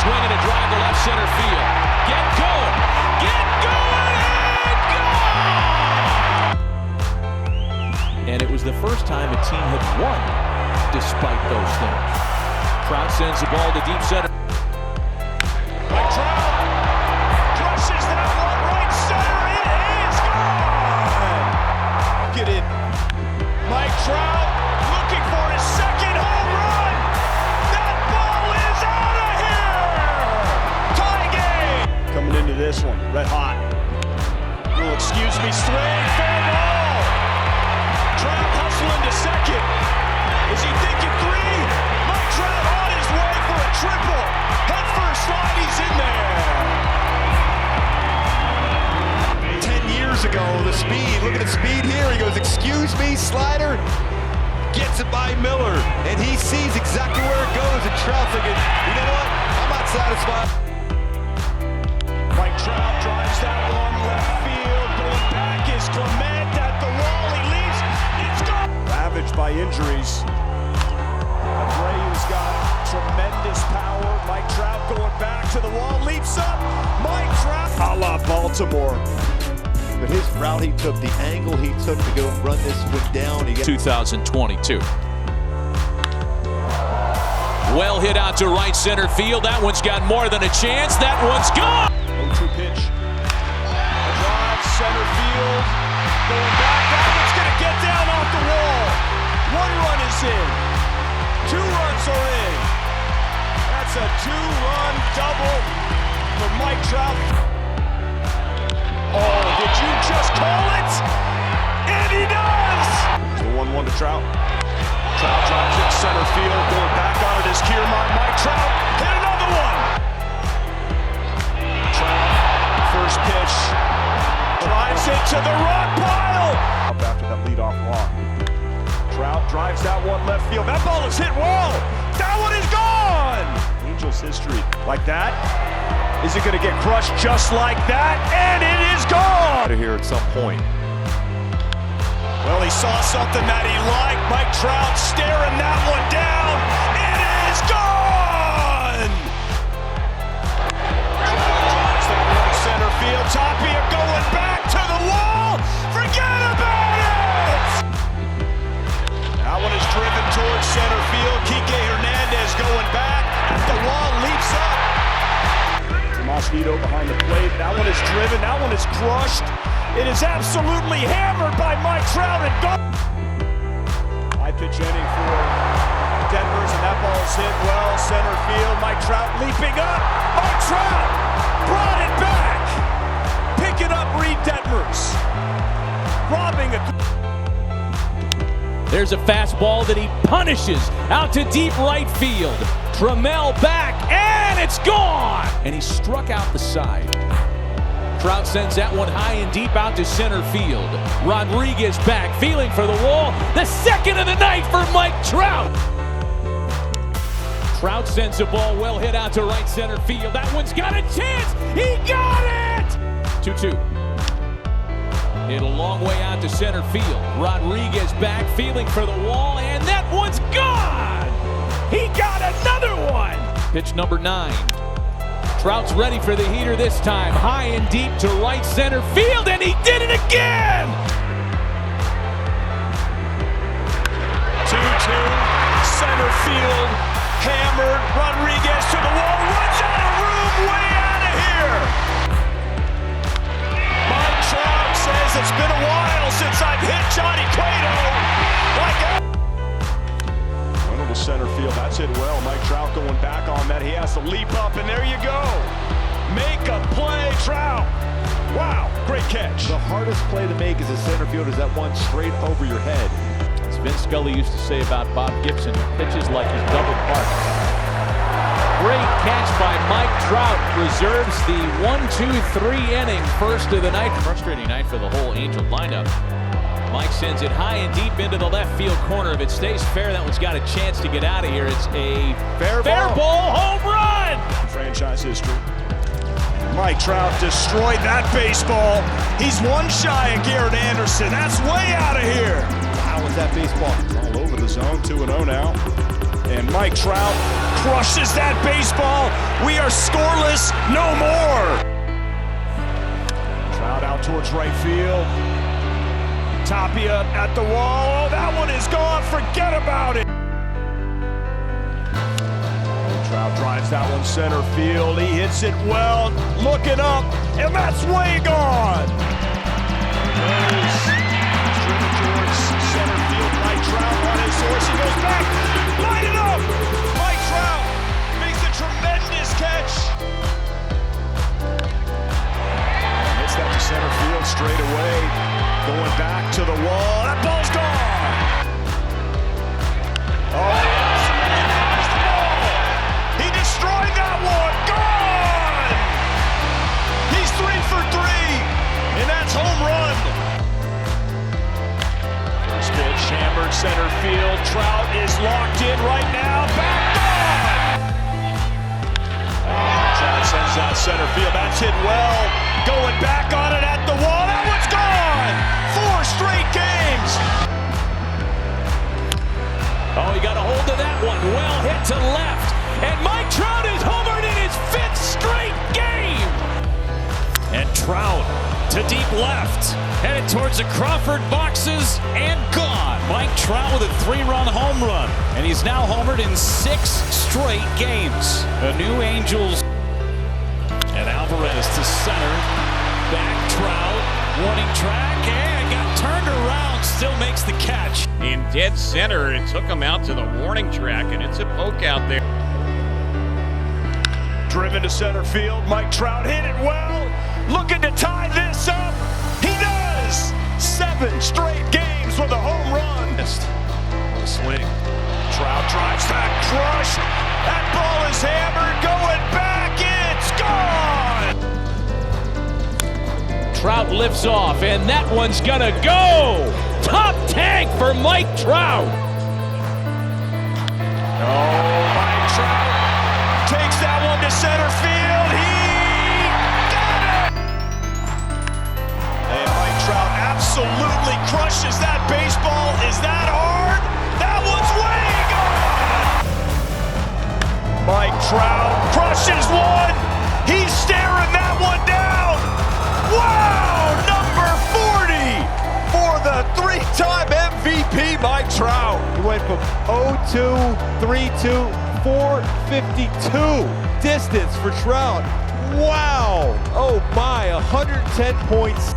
swinging a drive to left center field. Get going, and gone! And it was the first time a team had won despite those things. Trout sends the ball to deep center. Mike Trout crushes that one right center. It is gone! Get it. Mike Trout looking for his second home run. That ball is out of here! Tie game! Coming into this one, red hot. You'll excuse me, swing, fair ball. Trout hustling to second. Is he thinking three? Mike Trout on his way for a triple. Head first slide, he's in there. 10 years ago, the speed. Look at the speed here. He goes, excuse me, slider. Gets it by Miller, and he sees exactly where it goes. And Trout thinking, you know what? I'm not satisfied. Mike Trout drives that one left field. Going back is Clement at the wall. He leaves. It's gone. Ravaged by injuries. Abreu's got tremendous power. Mike Trout going back to the wall. Leaps up. Mike Trout. A la Baltimore. But his route he took, the angle he took to go run this one down. 2022. Well hit out to right center field. That one's got more than a chance. That one's gone. 0-2 pitch. A drive, center field. Going back. That one's going to get down off the wall. One run is in. 2 runs are in. That's a 2-run double for Mike Trout. Oh, did you just call it? And he does! So 1-1 to Trout. Trout drives it center field. Going back on it is Kiermaier. Mike Trout hit another one. Trout, first pitch. Drives it to the rock pile. Up after that leadoff walk. Trout drives that one left field. That ball is hit well. That one is gone. Angels history like that. Is it going to get crushed just like that? And it is gone. Out of here at some point. Well, he saw something that he liked. Mike Trout staring that one down. It is gone. Trout drives that one center field. Tapia going back to the wall. Forget about it. That one is driven towards center field. Kike Hernandez going back at the wall, leaps up. Mosquito behind the plate. That one is driven. That one is crushed. It is absolutely hammered by Mike Trout and gone. High pitch inning for Detmers, and that ball is hit well. Center field. Mike Trout leaping up. Mike Trout brought it back. Picking up Reed Detmers. Robbing a. There's a fastball that he punishes out to deep right field. Trammell back, and it's gone! And he struck out the side. Trout sends that one high and deep out to center field. Rodriguez back, feeling for the wall. The second of the night for Mike Trout. Trout sends the ball well hit out to right center field. That one's got a chance. He got it! 2-2. Hit a long way out to center field. Rodriguez back, feeling for the wall, and that one's gone! He got another one! Pitch number 9. Trout's ready for the heater this time. High and deep to right center field, and he did it again! 2-2, center field, hammered. Rodriguez to the wall, runs out of room, way out of here! Mike Trout says it's been a while since I've hit Johnny Cueto like that. Center field, that's hit well. Mike Trout going back on that. He has to leap up, and there you go. Make a play, Trout. Wow, great catch. The hardest play to make as a center fielder is that one straight over your head. As Vince Scully used to say about Bob Gibson, pitches like he's double parked. Great catch by Mike Trout. Reserves the 1-2-3 inning, first of the night. Frustrating night for the whole Angel lineup. Mike sends it high and deep into the left field corner. If it stays fair, that one's got a chance to get out of here. It's a fair ball home run! Franchise history. Mike Trout destroyed that baseball. He's one shy of Garrett Anderson. That's way out of here. How was that baseball? All over the zone, 2-0 now. And Mike Trout crushes that baseball. We are scoreless no more. Trout out towards right field. Tapia at the wall. Oh, that one is gone. Forget about it. Trout drives that one center field. He hits it well. Looking up, and that's way gone. Driven towards center field. Mike Trout on his horse. He goes back. Light it up. Mike Trout makes a tremendous catch. Hits that to center field straight away. Going back to the wall. That ball's gone. Oh, yes. There's the ball. He destroyed that one. Gone. He's 3 for 3, and that's home run. First pitch hammered center field. Trout is locked in right now. Back on. Trout sends that center field. That's hit well. Going back on it at the wall. That one's gone. 4 straight games. Oh, he got a hold of that one. Well hit to left. And Mike Trout is homered in his 5th straight game. And Trout to deep left. Headed towards the Crawford boxes and gone. Mike Trout with a 3-run home run. And he's now homered in 6 straight games. The new Angels. And Alvarez to center. Back Trout. Warning track and got turned around. Still makes the catch. In dead center, it took him out to the warning track, and it's a poke out there. Driven to center field. Mike Trout hit it well. Looking to tie this up. He does. 7 straight games with a home run. The swing. Trout drives that crush. That ball is hammered. Going back. It's gone. Trout lifts off, and that one's gonna go. Top tank for Mike Trout. Oh, Mike Trout takes that one to center field. He got it! And Mike Trout absolutely crushes that baseball. Is that hard? That one's way gone! Mike Trout crushes one. He's staring that one down. Wow! Number 40 for the 3-time MVP, Mike Trout. He went from 0-2, 3-2, 452 distance for Trout. Wow! Oh my, 110 points.